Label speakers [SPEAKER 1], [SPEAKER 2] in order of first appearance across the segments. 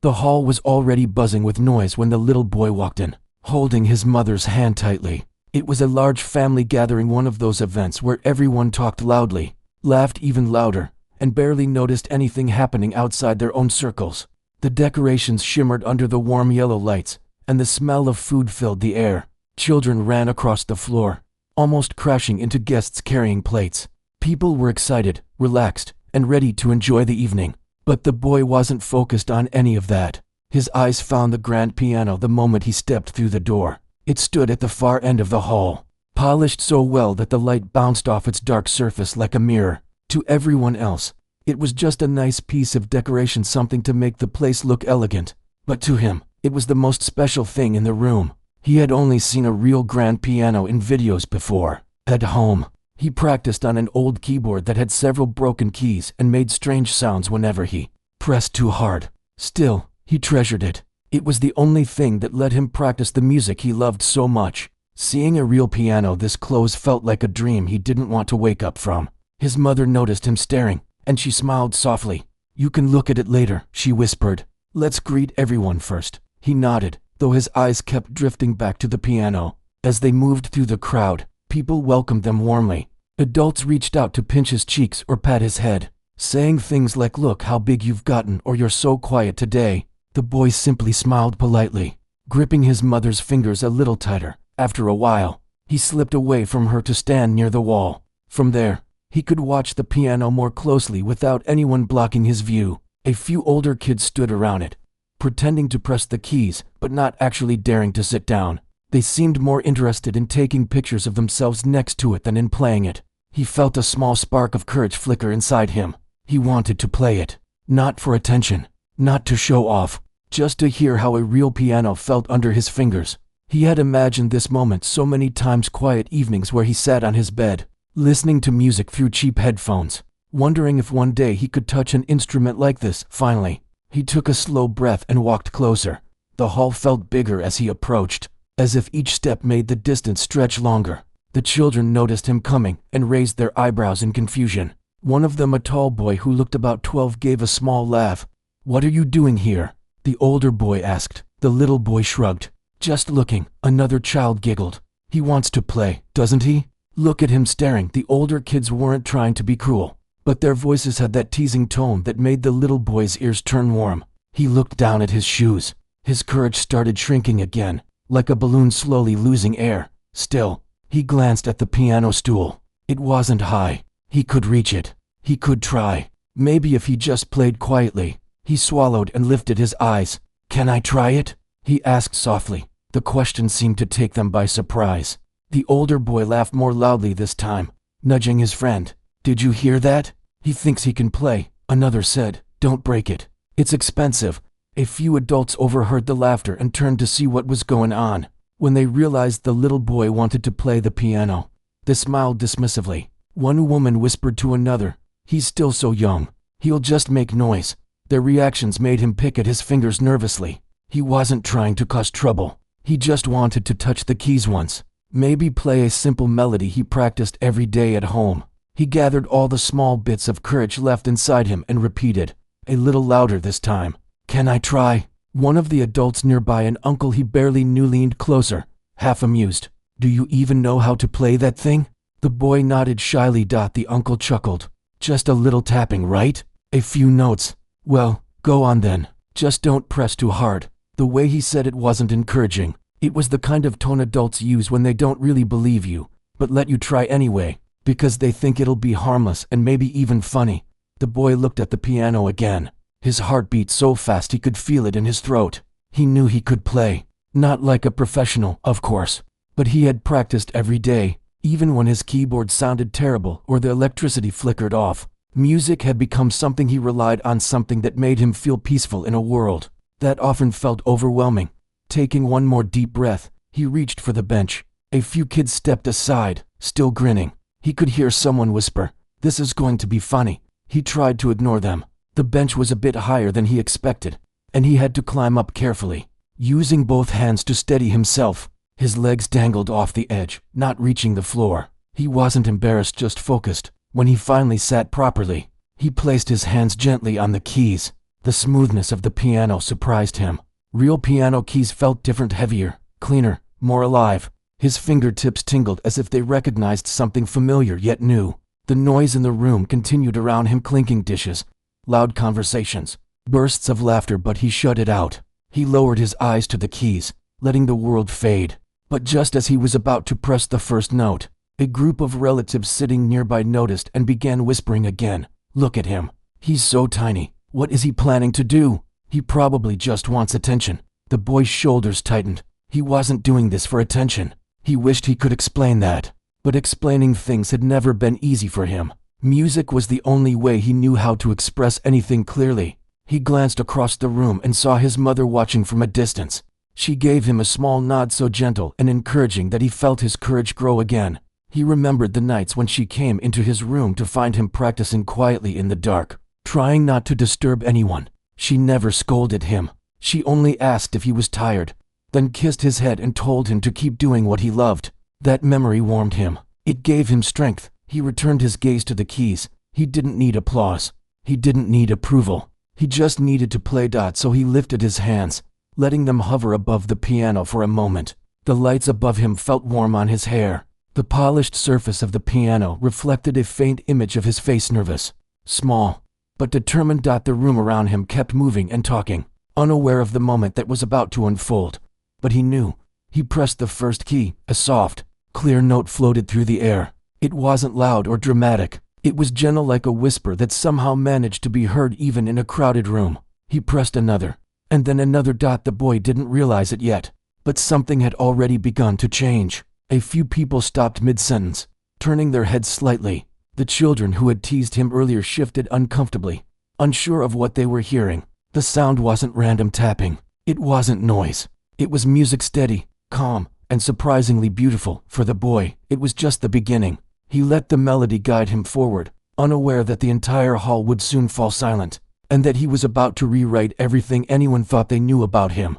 [SPEAKER 1] The hall was already buzzing with noise when the little boy walked in, holding his mother's hand tightly. It was a large family gathering, one of those events where everyone talked loudly, laughed even louder, and barely noticed anything happening outside their own circles. The decorations shimmered under the warm yellow lights, and the smell of food filled the air. Children ran across the floor, almost crashing into guests carrying plates. People were excited, relaxed, and ready to enjoy the evening. But the boy wasn't focused on any of that. His eyes found the grand piano the moment he stepped through the door. It stood at the far end of the hall, polished so well that the light bounced off its dark surface like a mirror. To everyone else, it was just a nice piece of decoration, something to make the place look elegant. But to him, it was the most special thing in the room. He had only seen a real grand piano in videos before. At home, he practiced on an old keyboard that had several broken keys and made strange sounds whenever he pressed too hard. Still, he treasured it. It was the only thing that let him practice the music he loved so much. Seeing a real piano this close felt like a dream he didn't want to wake up from. His mother noticed him staring, and she smiled softly. "You can look at it later," she whispered. "Let's greet everyone first." He nodded, though his eyes kept drifting back to the piano. As they moved through the crowd, people welcomed them warmly. Adults reached out to pinch his cheeks or pat his head, saying things like, "Look how big you've gotten," or "You're so quiet today." The boy simply smiled politely, gripping his mother's fingers a little tighter. After a while, he slipped away from her to stand near the wall. From there, he could watch the piano more closely without anyone blocking his view. A few older kids stood around it, pretending to press the keys, but not actually daring to sit down. They seemed more interested in taking pictures of themselves next to it than in playing it. He felt a small spark of courage flicker inside him. He wanted to play it, not for attention, not to show off, just to hear how a real piano felt under his fingers. He had imagined this moment so many times, quiet evenings where he sat on his bed, listening to music through cheap headphones, wondering if one day he could touch an instrument like this. Finally, he took a slow breath and walked closer. The hall felt bigger as he approached, as if each step made the distance stretch longer. The children noticed him coming and raised their eyebrows in confusion. One of them, a tall boy who looked about 12, gave a small laugh. "What are you doing here?" the older boy asked. The little boy shrugged. "Just looking," another child giggled. "He wants to play, doesn't he?" Look at him staring. The older kids weren't trying to be cruel, but their voices had that teasing tone that made the little boy's ears turn warm. He looked down at his shoes. His courage started shrinking again, like a balloon slowly losing air. Still, he glanced at the piano stool. It wasn't high. He could reach it. He could try. Maybe if he just played quietly. He swallowed and lifted his eyes. "Can I try it?" he asked softly. The question seemed to take them by surprise. The older boy laughed more loudly this time, nudging his friend. "Did you hear that? He thinks he can play," another said. "Don't break it. It's expensive." A few adults overheard the laughter and turned to see what was going on. When they realized the little boy wanted to play the piano, they smiled dismissively. One woman whispered to another, "He's still so young. He'll just make noise." Their reactions made him pick at his fingers nervously. He wasn't trying to cause trouble. He just wanted to touch the keys once. Maybe play a simple melody he practiced every day at home. He gathered all the small bits of courage left inside him and repeated, a little louder this time, "Can I try?" One of the adults nearby, an uncle he barely knew, leaned closer, half amused. "Do you even know how to play that thing?" The boy nodded shyly. The uncle chuckled. "Just a little tapping, right? A few notes. Well, go on then. Just don't press too hard." The way he said it wasn't encouraging. It was the kind of tone adults use when they don't really believe you, but let you try anyway, because they think it'll be harmless and maybe even funny. The boy looked at the piano again. His heart beat so fast he could feel it in his throat. He knew he could play. Not like a professional, of course, but he had practiced every day, even when his keyboard sounded terrible or the electricity flickered off. Music had become something he relied on, something that made him feel peaceful in a world that often felt overwhelming. Taking one more deep breath, he reached for the bench. A few kids stepped aside, still grinning. He could hear someone whisper, "This is going to be funny." He tried to ignore them. The bench was a bit higher than he expected, and he had to climb up carefully, using both hands to steady himself. His legs dangled off the edge, not reaching the floor. He wasn't embarrassed, just focused. When he finally sat properly, he placed his hands gently on the keys. The smoothness of the piano surprised him. Real piano keys felt different, heavier, cleaner, more alive. His fingertips tingled as if they recognized something familiar yet new. The noise in the room continued around him, clinking dishes, loud conversations, bursts of laughter, but he shut it out. He lowered his eyes to the keys, letting the world fade. But just as he was about to press the first note, a group of relatives sitting nearby noticed and began whispering again. "Look at him. He's so tiny. What is he planning to do? He probably just wants attention." The boy's shoulders tightened. He wasn't doing this for attention. He wished he could explain that. But explaining things had never been easy for him. Music was the only way he knew how to express anything clearly. He glanced across the room and saw his mother watching from a distance. She gave him a small nod, so gentle and encouraging that he felt his courage grow again. He remembered the nights when she came into his room to find him practicing quietly in the dark, trying not to disturb anyone. She never scolded him. She only asked if he was tired, then kissed his head and told him to keep doing what he loved. That memory warmed him. It gave him strength. He returned his gaze to the keys. He didn't need applause. He didn't need approval. He just needed to play. So he lifted his hands, letting them hover above the piano for a moment. The lights above him felt warm on his hair. The polished surface of the piano reflected a faint image of his face, nervous, small, but determined. The room around him kept moving and talking, unaware of the moment that was about to unfold. But he knew. He pressed the first key. A soft, clear note floated through the air. It wasn't loud or dramatic. It was gentle, like a whisper that somehow managed to be heard even in a crowded room. He pressed another, and then another. The boy didn't realize it yet, but something had already begun to change. A few people stopped mid-sentence, turning their heads slightly. The children who had teased him earlier shifted uncomfortably, unsure of what they were hearing. The sound wasn't random tapping. It wasn't noise. It was music, steady, calm, and surprisingly beautiful. For the boy, it was just the beginning. He let the melody guide him forward, unaware that the entire hall would soon fall silent, and that he was about to rewrite everything anyone thought they knew about him.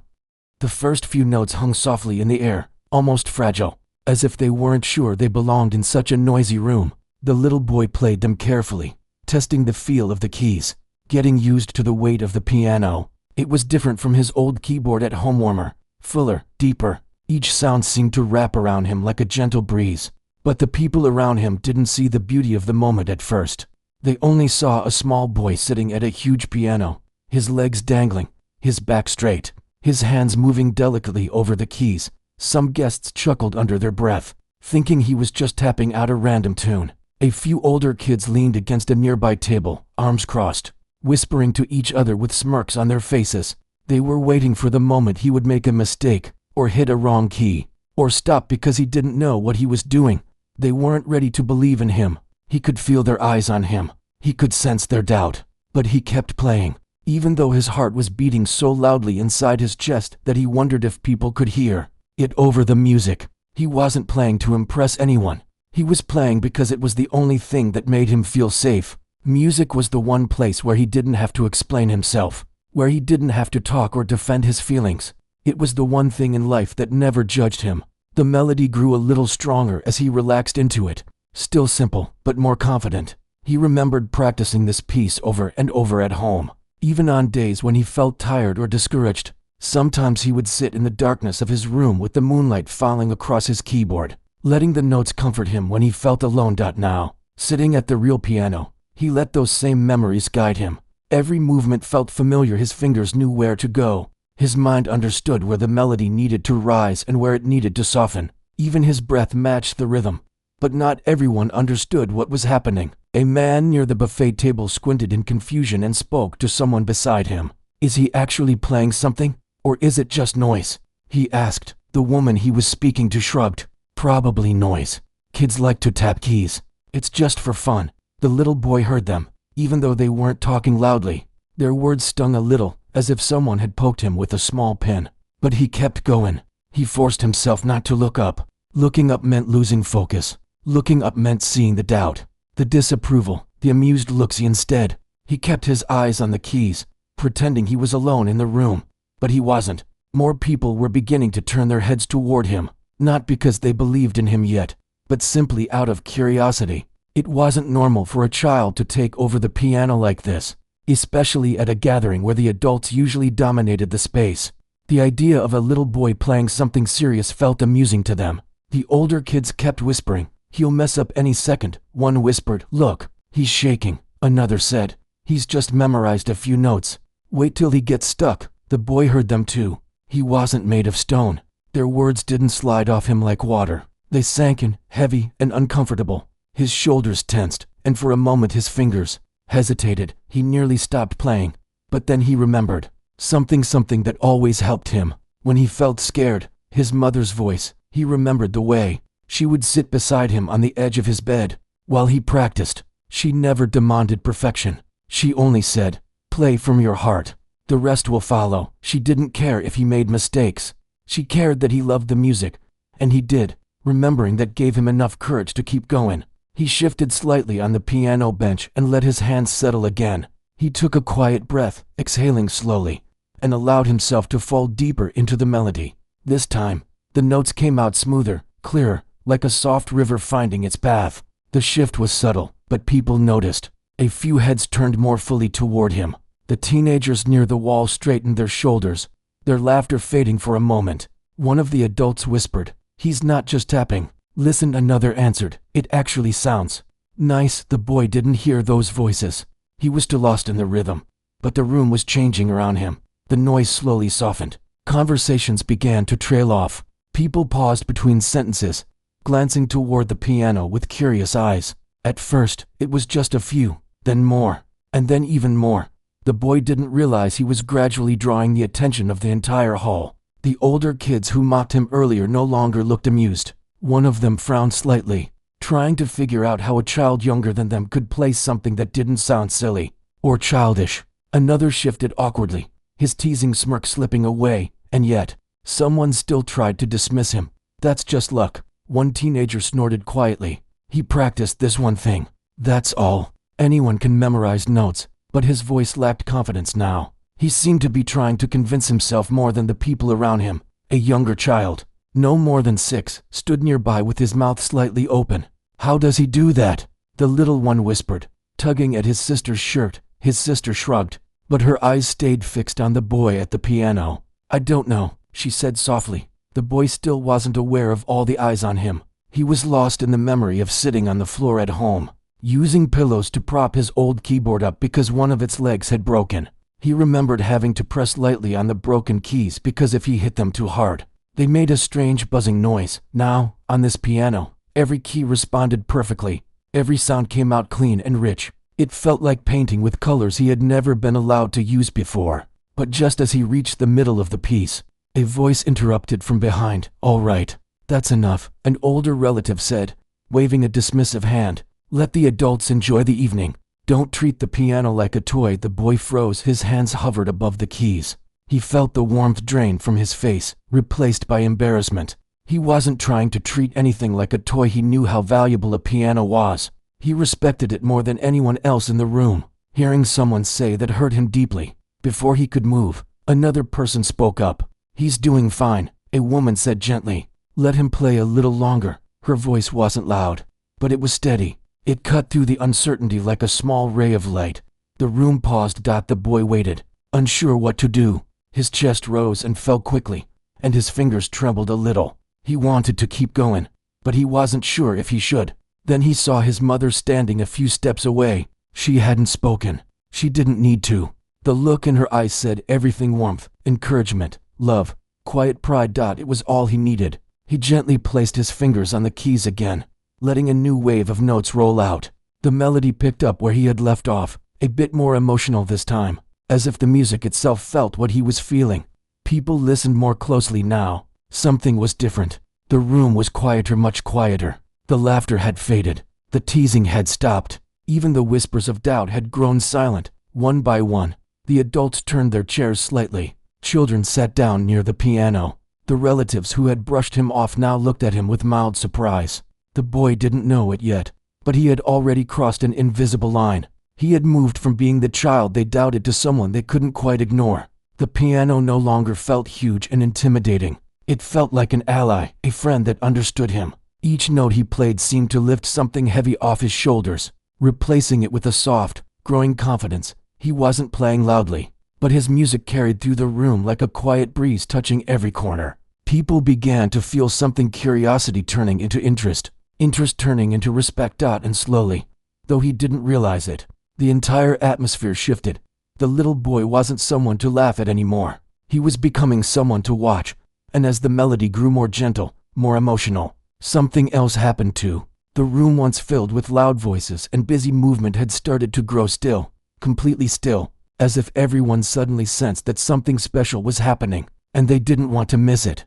[SPEAKER 1] The first few notes hung softly in the air, almost fragile, as if they weren't sure they belonged in such a noisy room. The little boy played them carefully, testing the feel of the keys, getting used to the weight of the piano. It was different from his old keyboard at home, warmer, fuller, deeper. Each sound seemed to wrap around him like a gentle breeze. But the people around him didn't see the beauty of the moment at first. They only saw a small boy sitting at a huge piano, his legs dangling, his back straight, his hands moving delicately over the keys. Some guests chuckled under their breath, thinking he was just tapping out a random tune. A few older kids leaned against a nearby table, arms crossed, whispering to each other with smirks on their faces. They were waiting for the moment he would make a mistake, or hit a wrong key, or stop because he didn't know what he was doing. They weren't ready to believe in him. He could feel their eyes on him. He could sense their doubt. But he kept playing, even though his heart was beating so loudly inside his chest that he wondered if people could hear it over the music. He wasn't playing to impress anyone. He was playing because it was the only thing that made him feel safe. Music was the one place where he didn't have to explain himself, where he didn't have to talk or defend his feelings. It was the one thing in life that never judged him. The melody grew a little stronger as he relaxed into it, still simple, but more confident. He remembered practicing this piece over and over at home, even on days when he felt tired or discouraged. Sometimes he would sit in the darkness of his room with the moonlight falling across his keyboard, letting the notes comfort him when he felt alone. Now, sitting at the real piano, he let those same memories guide him. Every movement felt familiar. His fingers knew where to go. His mind understood where the melody needed to rise and where it needed to soften. Even his breath matched the rhythm. But not everyone understood what was happening. A man near the buffet table squinted in confusion and spoke to someone beside him. "Is he actually playing something? Or is it just noise?" he asked. The woman he was speaking to shrugged. "Probably noise. Kids like to tap keys. It's just for fun." The little boy heard them, even though they weren't talking loudly. Their words stung a little, as if someone had poked him with a small pin. But he kept going. He forced himself not to look up. Looking up meant losing focus. Looking up meant seeing the doubt, the disapproval, the amused looks. Instead, he kept his eyes on the keys, pretending he was alone in the room. But he wasn't. More people were beginning to turn their heads toward him, not because they believed in him yet, but simply out of curiosity. It wasn't normal for a child to take over the piano like this. especially at a gathering where the adults usually dominated the space. The idea of a little boy playing something serious felt amusing to them. The older kids kept whispering, "He'll mess up any second." One whispered, "Look, he's shaking." Another said, "He's just memorized a few notes. Wait till he gets stuck." The boy heard them too. He wasn't made of stone. Their words didn't slide off him like water. They sank in, heavy and uncomfortable. His shoulders tensed, and for a moment his fingers hesitated. He nearly stopped playing. But then he remembered something that always helped him. When he felt scared, his mother's voice. He remembered the way she would sit beside him on the edge of his bed while he practiced. She never demanded perfection. She only said, "Play from your heart. The rest will follow." She didn't care if he made mistakes. She cared that he loved the music, and he did. Remembering that gave him enough courage to keep going. He shifted slightly on the piano bench and let his hands settle again. He took a quiet breath, exhaling slowly, and allowed himself to fall deeper into the melody. This time, the notes came out smoother, clearer, like a soft river finding its path. The shift was subtle, but people noticed. A few heads turned more fully toward him. The teenagers near the wall straightened their shoulders, their laughter fading for a moment. One of the adults whispered, "He's not just tapping." Listen, another answered, "It actually sounds nice." The boy didn't hear those voices. He was too lost in the rhythm. But the room was changing around him. The noise slowly softened. Conversations began to trail off. People paused between sentences, glancing toward the piano with curious eyes. At first, it was just a few, then more, and then even more. The boy didn't realize he was gradually drawing the attention of the entire hall. The older kids who mocked him earlier no longer looked amused. One of them frowned slightly, trying to figure out how a child younger than them could play something that didn't sound silly or childish. Another shifted awkwardly, his teasing smirk slipping away, and yet, someone still tried to dismiss him. "That's just luck." One teenager snorted quietly. "He practiced this one thing. That's all." Anyone can memorize notes, but his voice lacked confidence now. He seemed to be trying to convince himself more than the people around him. A younger child, no more than 6, stood nearby with his mouth slightly open. "How does he do that?" the little one whispered, tugging at his sister's shirt. His sister shrugged, but her eyes stayed fixed on the boy at the piano. "I don't know," she said softly. The boy still wasn't aware of all the eyes on him. He was lost in the memory of sitting on the floor at home, using pillows to prop his old keyboard up because one of its legs had broken. He remembered having to press lightly on the broken keys because if he hit them too hard, they made a strange buzzing noise. Now, on this piano, every key responded perfectly. Every sound came out clean and rich. It felt like painting with colors he had never been allowed to use before. But just as he reached the middle of the piece, a voice interrupted from behind. "All right, that's enough," an older relative said, waving a dismissive hand. "Let the adults enjoy the evening. Don't treat the piano like a toy." The boy froze. His hands hovered above the keys. He felt the warmth drain from his face, replaced by embarrassment. He wasn't trying to treat anything like a toy. He knew how valuable a piano was. He respected it more than anyone else in the room. Hearing someone say that hurt him deeply. Before he could move, another person spoke up. "He's doing fine," a woman said gently. "Let him play a little longer." Her voice wasn't loud, but it was steady. It cut through the uncertainty like a small ray of light. The room paused. The boy waited, unsure what to do. His chest rose and fell quickly, and his fingers trembled a little. He wanted to keep going, but he wasn't sure if he should. Then he saw his mother standing a few steps away. She hadn't spoken. She didn't need to. The look in her eyes said everything: warmth, encouragement, love, quiet pride. It was all he needed. He gently placed his fingers on the keys again, letting a new wave of notes roll out. The melody picked up where he had left off, a bit more emotional this time, as if the music itself felt what he was feeling. People listened more closely now. Something was different. The room was quieter, much quieter. The laughter had faded. The teasing had stopped. Even the whispers of doubt had grown silent. One by one, the adults turned their chairs slightly. Children sat down near the piano. The relatives who had brushed him off now looked at him with mild surprise. The boy didn't know it yet, but he had already crossed an invisible line. He had moved from being the child they doubted to someone they couldn't quite ignore. The piano no longer felt huge and intimidating. It felt like an ally, a friend that understood him. Each note he played seemed to lift something heavy off his shoulders, replacing it with a soft, growing confidence. He wasn't playing loudly, but his music carried through the room like a quiet breeze touching every corner. People began to feel something, curiosity turning into interest, interest turning into respect. And slowly, though he didn't realize it, the entire atmosphere shifted. The little boy wasn't someone to laugh at anymore. He was becoming someone to watch. And as the melody grew more gentle, more emotional, something else happened too. The room once filled with loud voices and busy movement had started to grow still, completely still, as if everyone suddenly sensed that something special was happening, and they didn't want to miss it.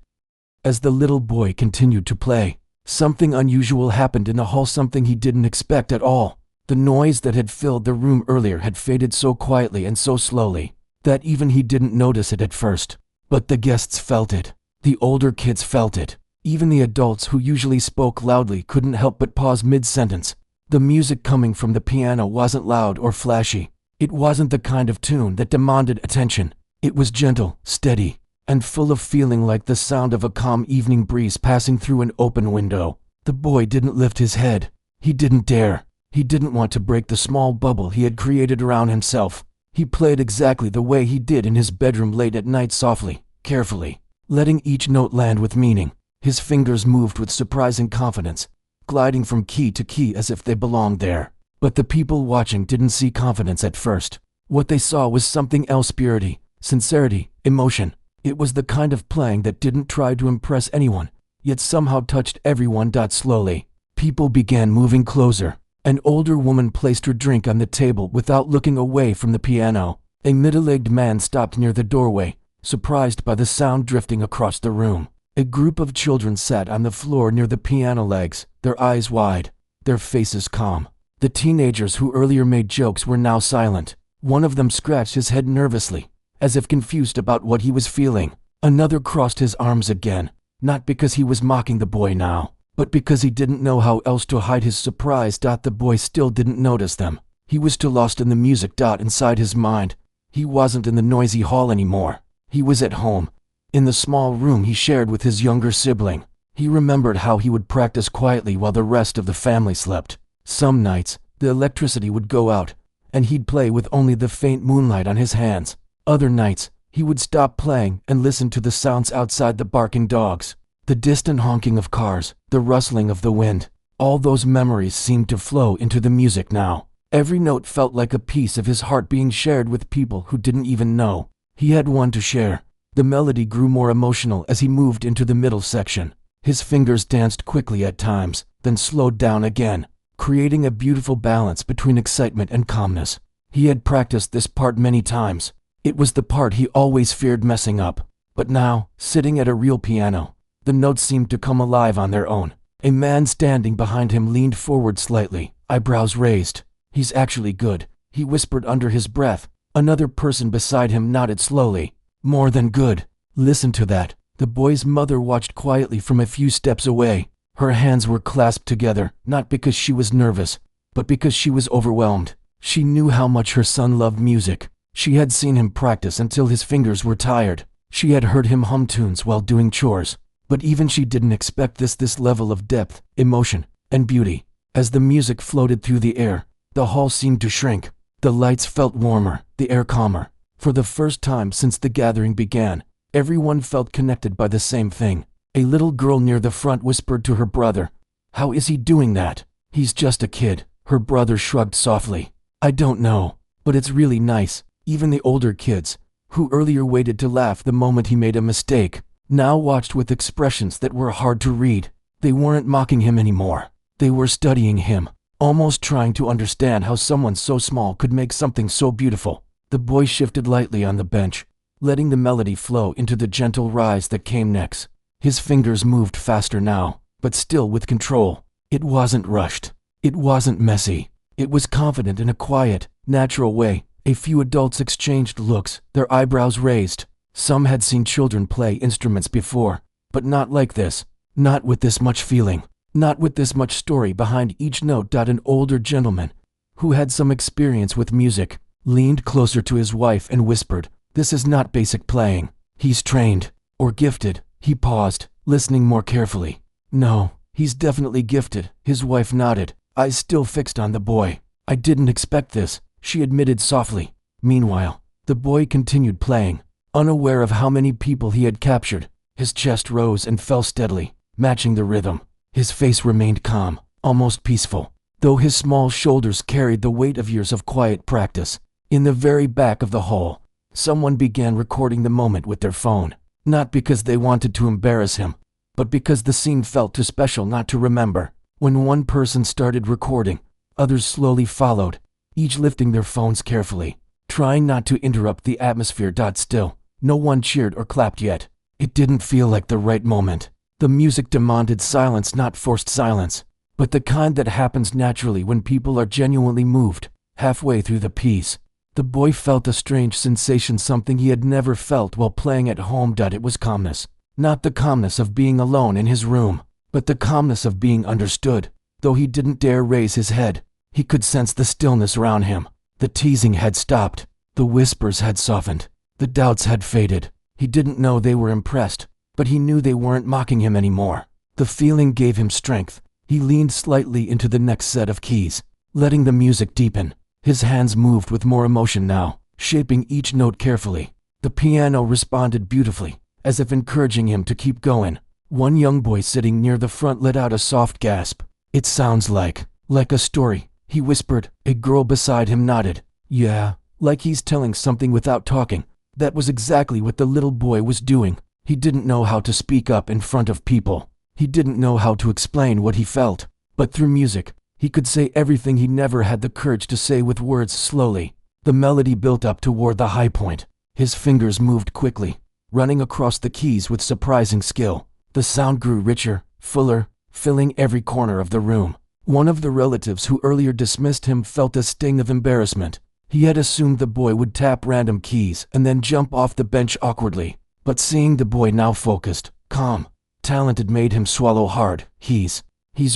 [SPEAKER 1] As the little boy continued to play, something unusual happened in the hall, something he didn't expect at all. The noise that had filled the room earlier had faded so quietly and so slowly that even he didn't notice it at first. But the guests felt it. The older kids felt it. Even the adults who usually spoke loudly couldn't help but pause mid-sentence. The music coming from the piano wasn't loud or flashy. It wasn't the kind of tune that demanded attention. It was gentle, steady, and full of feeling, like the sound of a calm evening breeze passing through an open window. The boy didn't lift his head. He didn't dare. He didn't want to break the small bubble he had created around himself. He played exactly the way he did in his bedroom late at night, softly, carefully, letting each note land with meaning. His fingers moved with surprising confidence, gliding from key to key as if they belonged there. But the people watching didn't see confidence at first. What they saw was something else: purity, sincerity, emotion. It was the kind of playing that didn't try to impress anyone, yet somehow touched everyone. Slowly, people began moving closer. An older woman placed her drink on the table without looking away from the piano. A middle-aged man stopped near the doorway, surprised by the sound drifting across the room. A group of children sat on the floor near the piano legs, their eyes wide, their faces calm. The teenagers who earlier made jokes were now silent. One of them scratched his head nervously, as if confused about what he was feeling. Another crossed his arms again, not because he was mocking the boy now, but because he didn't know how else to hide his surprise. The boy still didn't notice them. He was too lost in the music. Inside his mind, he wasn't in the noisy hall anymore. He was at home, in the small room he shared with his younger sibling. He remembered how he would practice quietly while the rest of the family slept. Some nights, the electricity would go out, and he'd play with only the faint moonlight on his hands. Other nights, he would stop playing and listen to the sounds outside: the barking dogs, the distant honking of cars, the rustling of the wind. All those memories seemed to flow into the music now. Every note felt like a piece of his heart being shared with people who didn't even know he had one to share. The melody grew more emotional as he moved into the middle section. His fingers danced quickly at times, then slowed down again, creating a beautiful balance between excitement and calmness. He had practiced this part many times. It was the part he always feared messing up. But now, sitting at a real piano, the notes seemed to come alive on their own. A man standing behind him leaned forward slightly, eyebrows raised. "He's actually good," he whispered under his breath. Another person beside him nodded slowly. "More than good. Listen to that." The boy's mother watched quietly from a few steps away. Her hands were clasped together, not because she was nervous, but because she was overwhelmed. She knew how much her son loved music. She had seen him practice until his fingers were tired. She had heard him hum tunes while doing chores. But even she didn't expect this level of depth, emotion, and beauty. As the music floated through the air, the hall seemed to shrink. The lights felt warmer, the air calmer. For the first time since the gathering began, everyone felt connected by the same thing. A little girl near the front whispered to her brother, "How is he doing that?" "He's just a kid." Her brother shrugged softly. "I don't know, but it's really nice." Even the older kids, who earlier waited to laugh the moment he made a mistake, now watched with expressions that were hard to read. They weren't mocking him anymore. They were studying him, almost trying to understand how someone so small could make something so beautiful. The boy shifted lightly on the bench, letting the melody flow into the gentle rise that came next. His fingers moved faster now, but still with control. It wasn't rushed. It wasn't messy. It was confident in a quiet, natural way. A few adults exchanged looks, their eyebrows raised. Some had seen children play instruments before, but not like this. Not with this much feeling. Not with this much story behind each note. An older gentleman, who had some experience with music, leaned closer to his wife and whispered, "This is not basic playing. He's trained, or gifted." He paused, listening more carefully. "No, he's definitely gifted." His wife nodded, eyes still fixed on the boy. "I didn't expect this," she admitted softly. Meanwhile, the boy continued playing, unaware of how many people he had captured. His chest rose and fell steadily, matching the rhythm. His face remained calm, almost peaceful, though his small shoulders carried the weight of years of quiet practice. In the very back of the hall, someone began recording the moment with their phone, not because they wanted to embarrass him, but because the scene felt too special not to remember. When one person started recording, others slowly followed, each lifting their phones carefully, trying not to interrupt the atmosphere. Still, no one cheered or clapped yet. It didn't feel like the right moment. The music demanded silence, not forced silence, but the kind that happens naturally when people are genuinely moved. Halfway through the piece, the boy felt a strange sensation, something he had never felt while playing at home. It was calmness. Not the calmness of being alone in his room, but the calmness of being understood. Though he didn't dare raise his head, he could sense the stillness around him. The teasing had stopped. The whispers had softened. The doubts had faded. He didn't know they were impressed, but he knew they weren't mocking him anymore. The feeling gave him strength. He leaned slightly into the next set of keys, letting the music deepen. His hands moved with more emotion now, shaping each note carefully. The piano responded beautifully, as if encouraging him to keep going. One young boy sitting near the front let out a soft gasp. "It sounds like a story," he whispered. A girl beside him nodded. "Yeah, like he's telling something without talking." That was exactly what the little boy was doing. He didn't know how to speak up in front of people. He didn't know how to explain what he felt. But through music, he could say everything he never had the courage to say with words. Slowly, the melody built up toward the high point. His fingers moved quickly, running across the keys with surprising skill. The sound grew richer, fuller, filling every corner of the room. One of the relatives who earlier dismissed him felt a sting of embarrassment. He had assumed the boy would tap random keys and then jump off the bench awkwardly. But seeing the boy now focused, calm, talented made him swallow hard. He's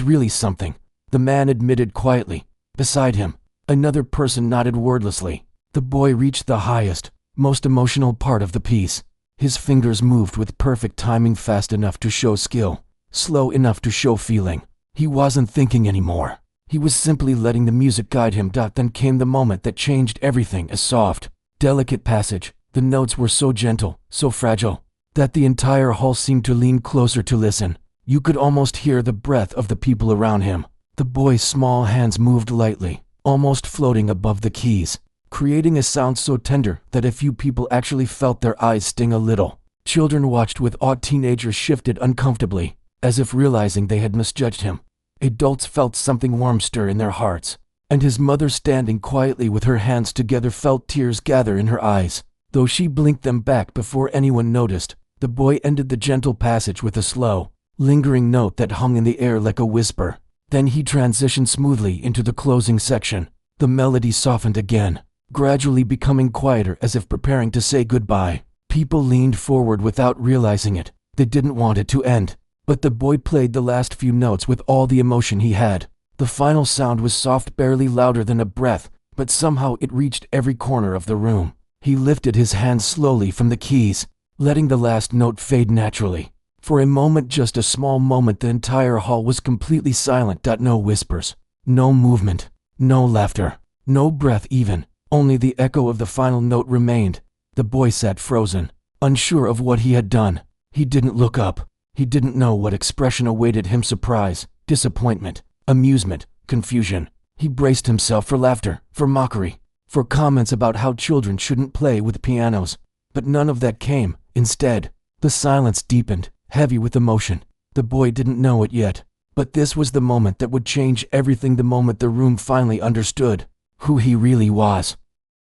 [SPEAKER 1] really something," the man admitted quietly. Beside him, another person nodded wordlessly. The boy reached the highest, most emotional part of the piece. His fingers moved with perfect timing, fast enough to show skill, slow enough to show feeling. He wasn't thinking anymore. He was simply letting the music guide him. Then came the moment that changed everything. A soft, delicate passage. The notes were so gentle, so fragile, that the entire hall seemed to lean closer to listen. You could almost hear the breath of the people around him. The boy's small hands moved lightly, almost floating above the keys, creating a sound so tender that a few people actually felt their eyes sting a little. Children watched with awe. Teenagers shifted uncomfortably, as if realizing they had misjudged him. Adults felt something warm stir in their hearts, and his mother, standing quietly with her hands together, felt tears gather in her eyes. Though she blinked them back before anyone noticed, the boy ended the gentle passage with a slow, lingering note that hung in the air like a whisper. Then he transitioned smoothly into the closing section. The melody softened again, gradually becoming quieter, as if preparing to say goodbye. People leaned forward without realizing it. They didn't want it to end. But the boy played the last few notes with all the emotion he had. The final sound was soft, barely louder than a breath, but somehow it reached every corner of the room. He lifted his hands slowly from the keys, letting the last note fade naturally. For a moment, just a small moment, the entire hall was completely silent. No whispers, no movement, no laughter, no breath even. Only the echo of the final note remained. The boy sat frozen, unsure of what he had done. He didn't look up. He didn't know what expression awaited him: surprise, disappointment, amusement, confusion. He braced himself for laughter, for mockery, for comments about how children shouldn't play with pianos. But none of that came. Instead, the silence deepened, heavy with emotion. The boy didn't know it yet, but this was the moment that would change everything, the moment the room finally understood who he really was.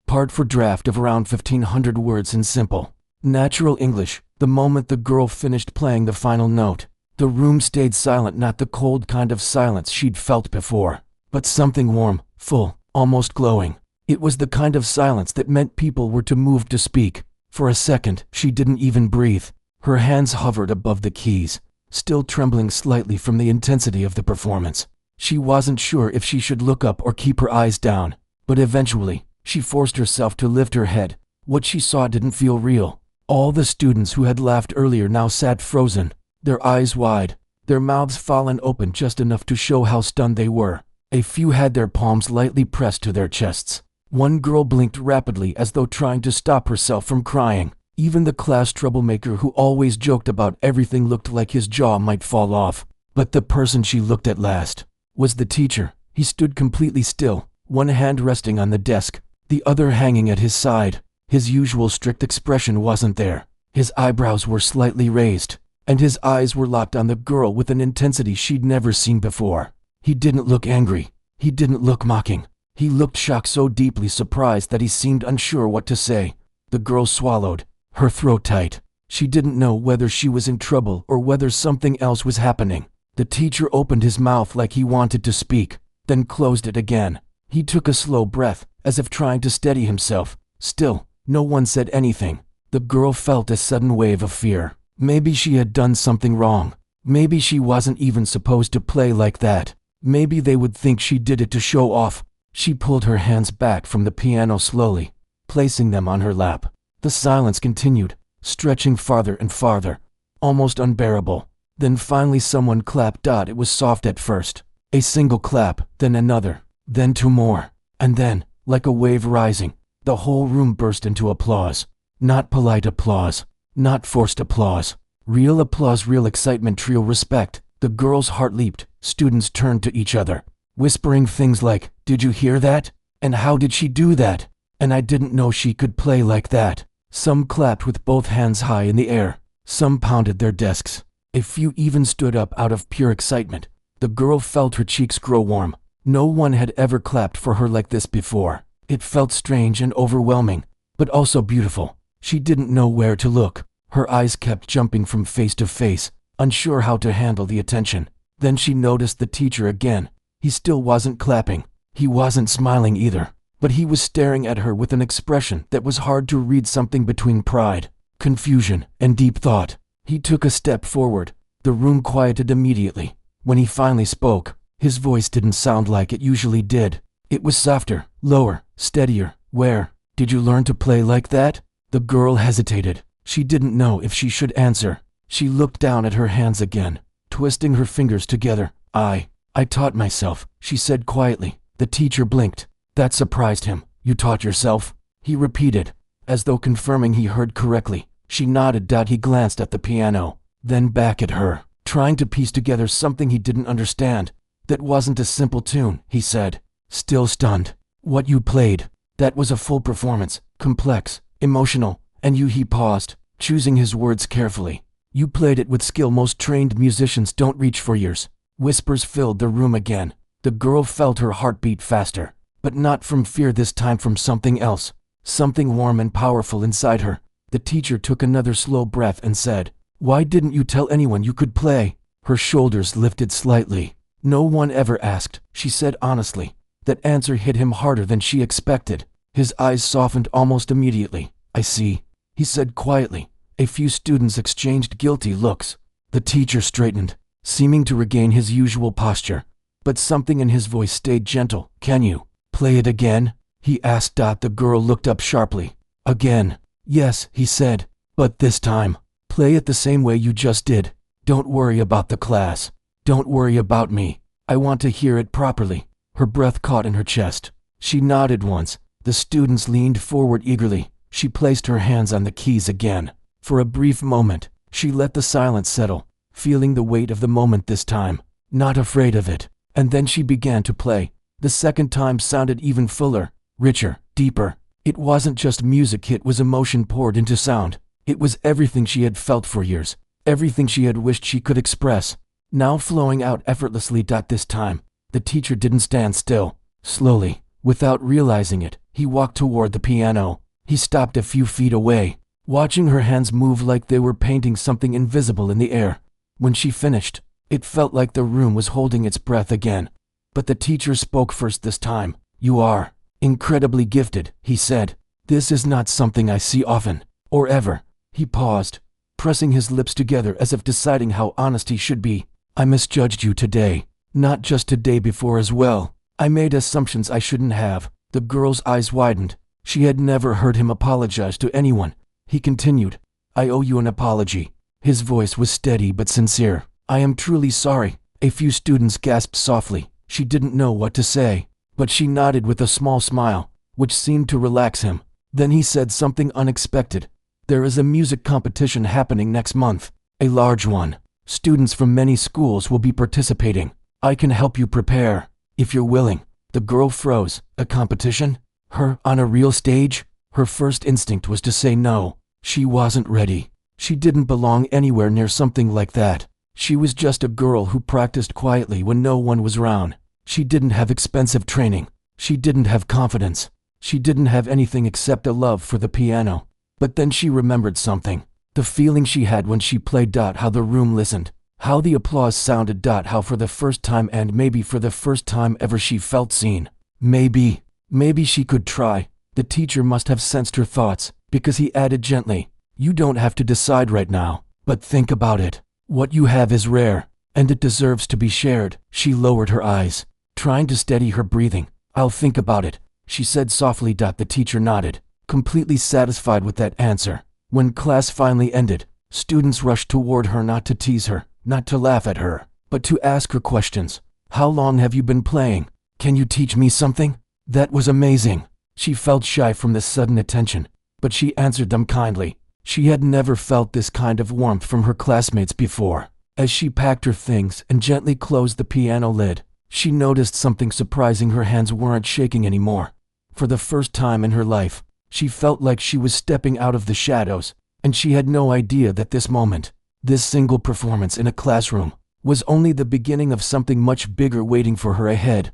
[SPEAKER 1] Part for draft of around 1,500 words in simple, natural English. The moment the girl finished playing the final note, the room stayed silent, not the cold kind of silence she'd felt before, but something warm, full, almost glowing. It was the kind of silence that meant people were too moved to speak. For a second, she didn't even breathe. Her hands hovered above the keys, still trembling slightly from the intensity of the performance. She wasn't sure if she should look up or keep her eyes down, but eventually, she forced herself to lift her head. What she saw didn't feel real. All the students who had laughed earlier now sat frozen, their eyes wide, their mouths fallen open just enough to show how stunned they were. A few had their palms lightly pressed to their chests. One girl blinked rapidly as though trying to stop herself from crying. Even the class troublemaker who always joked about everything looked like his jaw might fall off. But the person she looked at last was the teacher. He stood completely still, one hand resting on the desk, the other hanging at his side. His usual strict expression wasn't there. His eyebrows were slightly raised, and his eyes were locked on the girl with an intensity she'd never seen before. He didn't look angry. He didn't look mocking. He looked shocked, so deeply surprised that he seemed unsure what to say. The girl swallowed, her throat tight. She didn't know whether she was in trouble or whether something else was happening. The teacher opened his mouth like he wanted to speak, then closed it again. He took a slow breath, as if trying to steady himself. Still, no one said anything. The girl felt a sudden wave of fear. Maybe she had done something wrong. Maybe she wasn't even supposed to play like that. Maybe they would think she did it to show off. She pulled her hands back from the piano slowly, placing them on her lap. The silence continued, stretching farther and farther, almost unbearable. Then finally someone clapped. It was soft at first. A single clap, then another, then two more. And then, like a wave rising, the whole room burst into applause. Not polite applause, not forced applause. Real applause, real excitement, real respect. The girl's heart leaped. Students turned to each other, whispering things like, "Did you hear that? And how did she do that? And I didn't know she could play like that." Some clapped with both hands high in the air. Some pounded their desks. A few even stood up out of pure excitement. The girl felt her cheeks grow warm. No one had ever clapped for her like this before. It felt strange and overwhelming, but also beautiful. She didn't know where to look. Her eyes kept jumping from face to face, unsure how to handle the attention. Then she noticed the teacher again. He still wasn't clapping. He wasn't smiling either, but he was staring at her with an expression that was hard to read, something between pride, confusion, and deep thought. He took a step forward. The room quieted immediately. When he finally spoke, his voice didn't sound like it usually did. It was softer, lower, steadier. "Where did you learn to play like that?" The girl hesitated. She didn't know if she should answer. She looked down at her hands again, twisting her fingers together. I taught myself," she said quietly. The teacher blinked. That surprised him. "You taught yourself?" he repeated, as though confirming he heard correctly. She nodded. He glanced at the piano, then back at her, trying to piece together something he didn't understand. "That wasn't a simple tune," he said, still stunned. "What you played, that was a full performance, complex, emotional, and you..." He paused, choosing his words carefully. "You played it with skill most trained musicians don't reach for years." Whispers filled the room again. The girl felt her heart beat faster, but not from fear this time, from something else, something warm and powerful inside her. The teacher took another slow breath and said, "Why didn't you tell anyone you could play?" Her shoulders lifted slightly. "No one ever asked," she said honestly. That answer hit him harder than she expected. His eyes softened almost immediately. "I see," he said quietly. A few students exchanged guilty looks. The teacher straightened, seeming to regain his usual posture, but something in his voice stayed gentle. "Can you play it again?" he asked. The girl looked up sharply. "Again?" "Yes," he said, "but this time, play it the same way you just did. Don't worry about the class. Don't worry about me. I want to hear it properly." Her breath caught in her chest. She nodded once. The students leaned forward eagerly. She placed her hands on the keys again. For a brief moment, she let the silence settle, feeling the weight of the moment this time, not afraid of it. And then she began to play. The second time sounded even fuller, richer, deeper. It wasn't just music, it was emotion poured into sound. It was everything she had felt for years, everything she had wished she could express, now flowing out effortlessly. This time, the teacher didn't stand still. Slowly, without realizing it, he walked toward the piano. He stopped a few feet away, watching her hands move like they were painting something invisible in the air. When she finished, it felt like the room was holding its breath again. But the teacher spoke first this time. "You are incredibly gifted," he said. "This is not something I see often, or ever." He paused, pressing his lips together as if deciding how honest he should be. "I misjudged you today, not just today, before as well. I made assumptions I shouldn't have." The girl's eyes widened. She had never heard him apologize to anyone. He continued, "I owe you an apology." His voice was steady but sincere. "I am truly sorry." A few students gasped softly. She didn't know what to say, but she nodded with a small smile. which seemed to relax him. Then he said something unexpected. "There is a music competition happening next month. A large one. Students from many schools will be participating. I can help you prepare, if you're willing." The girl froze. A competition? Her on a real stage? Her first instinct was to say no. She wasn't ready. She didn't belong anywhere near something like that. She was just a girl who practiced quietly when no one was around. She didn't have expensive training. She didn't have confidence. She didn't have anything except a love for the piano. But then she remembered something. The feeling she had when she played. How the room listened. How the applause sounded. How for the first time, and maybe for the first time ever, she felt seen. Maybe she could try. The teacher must have sensed her thoughts, because he added gently, "You don't have to decide right now, but think about it. What you have is rare, and it deserves to be shared." She lowered her eyes, trying to steady her breathing. "I'll think about it," she said softly. The teacher nodded, completely satisfied with that answer. When class finally ended, students rushed toward her, not to tease her, not to laugh at her, but to ask her questions. "How long have you been playing? Can you teach me something?" "That was amazing." She felt shy from the sudden attention, but she answered them kindly. She had never felt this kind of warmth from her classmates before. As she packed her things and gently closed the piano lid, she noticed something surprising. Her hands weren't shaking anymore. For the first time in her life, she felt like she was stepping out of the shadows, and she had no idea that this moment, this single performance in a classroom, was only the beginning of something much bigger waiting for her ahead.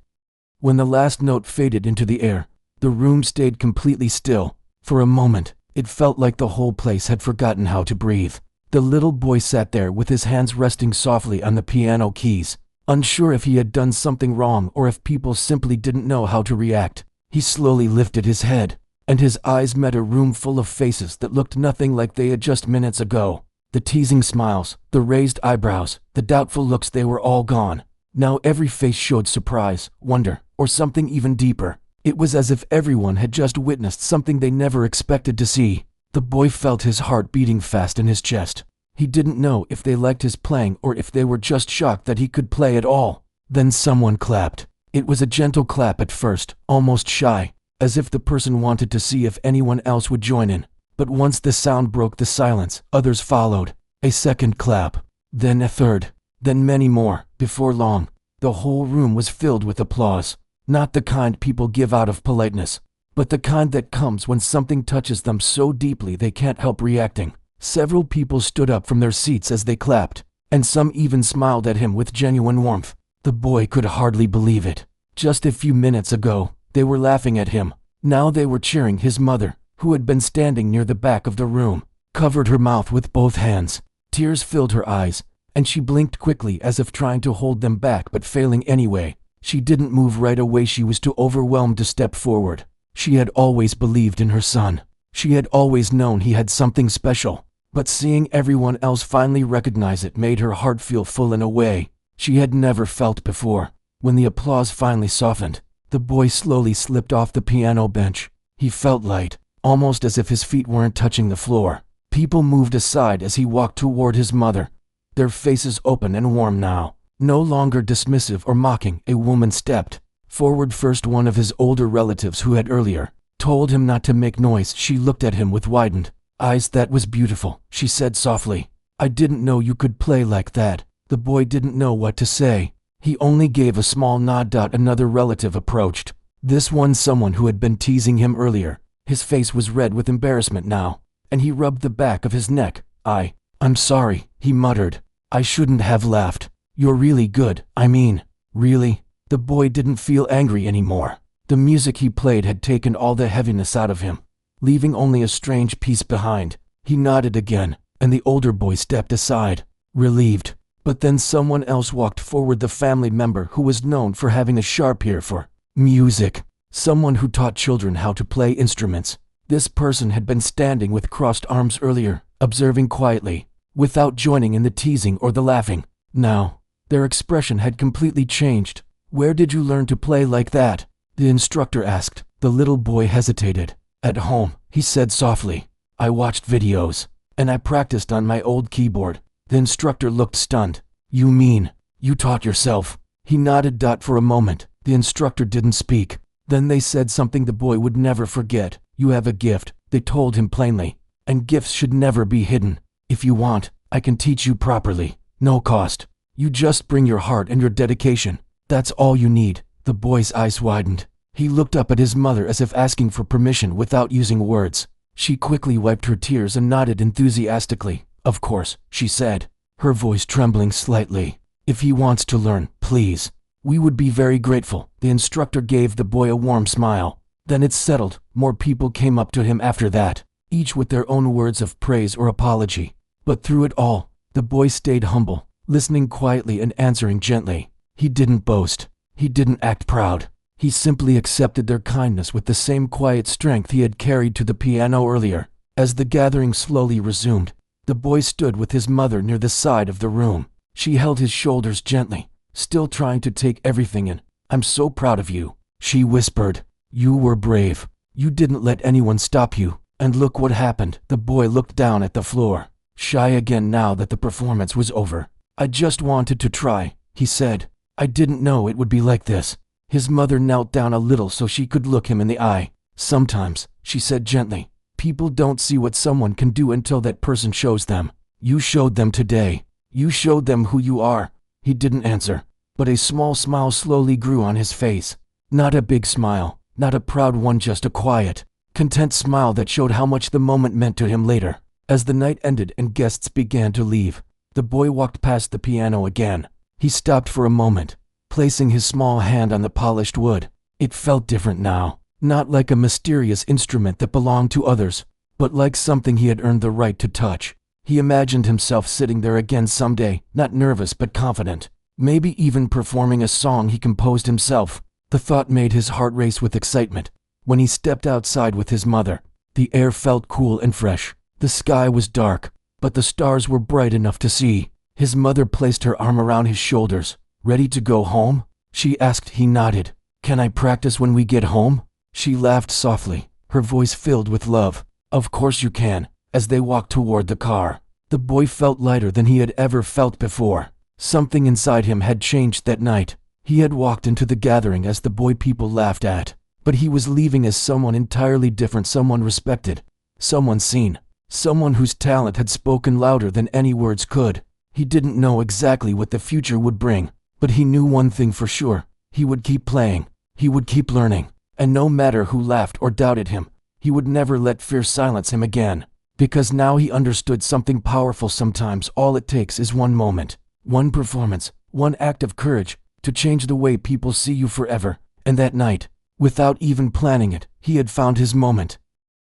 [SPEAKER 1] When the last note faded into the air, the room stayed completely still. For a moment, it felt like the whole place had forgotten how to breathe. The little boy sat there with his hands resting softly on the piano keys, unsure if he had done something wrong or if people simply didn't know how to react. He slowly lifted his head, and his eyes met a room full of faces that looked nothing like they had just minutes ago. The teasing smiles, the raised eyebrows, the doubtful looks, they were all gone. Now every face showed surprise, wonder, or something even deeper. It was as if everyone had just witnessed something they never expected to see. The boy felt his heart beating fast in his chest. He didn't know if they liked his playing or if they were just shocked that he could play at all. Then someone clapped. It was a gentle clap at first, almost shy, as if the person wanted to see if anyone else would join in. But once the sound broke the silence, others followed. A second clap, then a third, then many more. Before long, the whole room was filled with applause. Not the kind people give out of politeness, but the kind that comes when something touches them so deeply they can't help reacting. Several people stood up from their seats as they clapped, and some even smiled at him with genuine warmth. The boy could hardly believe it. Just a few minutes ago, they were laughing at him. Now they were cheering. His mother, who had been standing near the back of the room, covered her mouth with both hands. Tears filled her eyes, and she blinked quickly as if trying to hold them back but failing anyway. She didn't move right away. She was too overwhelmed to step forward. She had always believed in her son. She had always known he had something special. But seeing everyone else finally recognize it made her heart feel full in a way she had never felt before. When the applause finally softened, the boy slowly slipped off the piano bench. He felt light, almost as if his feet weren't touching the floor. People moved aside as he walked toward his mother, their faces open and warm now. No longer dismissive or mocking, a woman stepped forward first, one of his older relatives who had earlier told him not to make noise. She looked at him with widened eyes. "That was beautiful," she said softly. "I didn't know you could play like that." The boy didn't know what to say. He only gave a small nod. Another relative approached. This one, someone who had been teasing him earlier. His face was red with embarrassment now, and he rubbed the back of his neck. I'm sorry," he muttered. "I shouldn't have laughed. You're really good, I mean, really." The boy didn't feel angry anymore. The music he played had taken all the heaviness out of him, leaving only a strange peace behind. He nodded again, and the older boy stepped aside, relieved. But then someone else walked forward, the family member who was known for having a sharp ear for music, someone who taught children how to play instruments. This person had been standing with crossed arms earlier, observing quietly, without joining in the teasing or the laughing. Now, their expression had completely changed. "Where did you learn to play like that?" the instructor asked. The little boy hesitated. "At home," he said softly. "I watched videos, and I practiced on my old keyboard." The instructor looked stunned. "You mean, you taught yourself?" He nodded. For a moment, the instructor didn't speak. Then they said something the boy would never forget. You have a gift, they told him plainly. And gifts should never be hidden. If you want, I can teach you properly. No cost. You just bring your heart and your dedication. That's all you need. The boy's eyes widened. He looked up at his mother as if asking for permission without using words. She quickly wiped her tears and nodded enthusiastically. Of course, she said, her voice trembling slightly. If he wants to learn, please. We would be very grateful. The instructor gave the boy a warm smile. Then it settled. More people came up to him after that, each with their own words of praise or apology. But through it all, the boy stayed humble, listening quietly and answering gently. He didn't boast. He didn't act proud. He simply accepted their kindness with the same quiet strength he had carried to the piano earlier. As the gathering slowly resumed, the boy stood with his mother near the side of the room. She held his shoulders gently, still trying to take everything in. I'm so proud of you, she whispered. You were brave. You didn't let anyone stop you. And look what happened. The boy looked down at the floor, shy again now that the performance was over. I just wanted to try, he said. I didn't know it would be like this. His mother knelt down a little so she could look him in the eye. Sometimes, she said gently, people don't see what someone can do until that person shows them. You showed them today. You showed them who you are. He didn't answer, but a small smile slowly grew on his face. Not a big smile, not a proud one, just a quiet, content smile that showed how much the moment meant to him later. As the night ended and guests began to leave, the boy walked past the piano again. He stopped for a moment, placing his small hand on the polished wood. It felt different now, not like a mysterious instrument that belonged to others, but like something he had earned the right to touch. He imagined himself sitting there again someday, not nervous but confident, maybe even performing a song he composed himself. The thought made his heart race with excitement. When he stepped outside with his mother, the air felt cool and fresh. The sky was dark, but the stars were bright enough to see. His mother placed her arm around his shoulders. Ready to go home? She asked. He nodded. Can I practice when we get home? She laughed softly, her voice filled with love. Of course you can. As they walked toward the car, the boy felt lighter than he had ever felt before. Something inside him had changed that night. He had walked into the gathering as the boy people laughed at, but he was leaving as someone entirely different, someone respected, someone seen, someone whose talent had spoken louder than any words could. He didn't know exactly what the future would bring, but he knew one thing for sure. He would keep playing, he would keep learning, and no matter who laughed or doubted him, he would never let fear silence him again. Because now he understood something powerful. Sometimes all it takes is one moment, one performance, one act of courage to change the way people see you forever. And that night, without even planning it, he had found his moment.